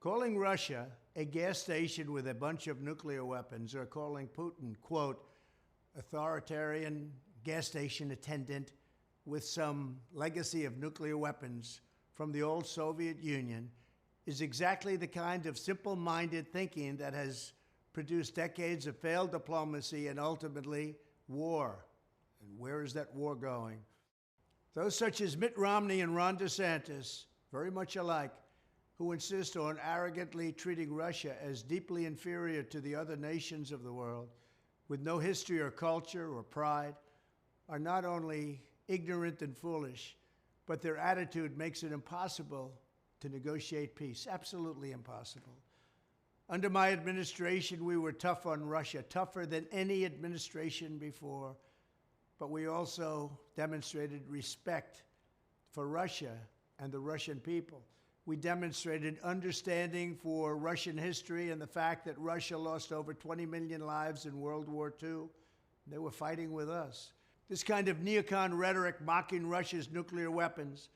Calling Russia a gas station with a bunch of nuclear weapons, or calling Putin, quote, authoritarian gas station attendant with some legacy of nuclear weapons from the old Soviet Union, is exactly the kind of simple-minded thinking that has produced decades of failed diplomacy and ultimately war. And where is that war going? Those such as Mitt Romney and Ron DeSantis, very much alike, who insist on arrogantly treating Russia as deeply inferior to the other nations of the world, with no history or culture or pride, are not only ignorant and foolish, but their attitude makes it impossible to negotiate peace, absolutely impossible. Under my administration, we were tough on Russia, tougher than any administration before, but we also demonstrated respect for Russia and the Russian people. We demonstrated understanding for Russian history and the fact that Russia lost over 20 million lives in World War II. They were fighting with us. This kind of neocon rhetoric mocking Russia's nuclear weapons,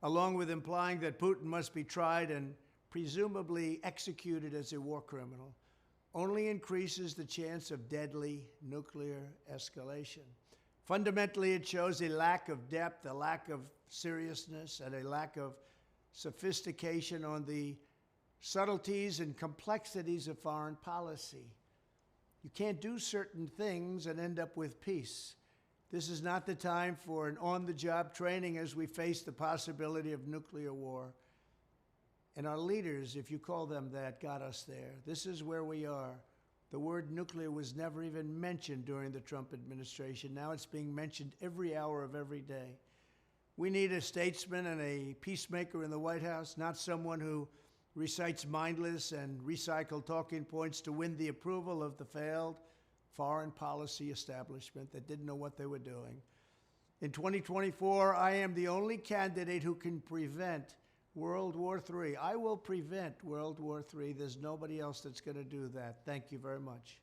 along with implying that Putin must be tried and presumably executed as a war criminal, only increases the chance of deadly nuclear escalation. Fundamentally, it shows a lack of depth, a lack of seriousness, and a lack of sophistication on the subtleties and complexities of foreign policy. You can't do certain things and end up with peace. This is not the time for an on-the-job training as we face the possibility of nuclear war. And our leaders, if you call them that, got us there. This is where we are. The word nuclear was never even mentioned during the Trump administration. Now it's being mentioned every hour of every day. We need a statesman and a peacemaker in the White House, not someone who recites mindless and recycled talking points to win the approval of the failed foreign policy establishment that didn't know what they were doing. In 2024, I am the only candidate who can prevent World War III. I will prevent World War III. There's nobody else that's going to do that. Thank you very much.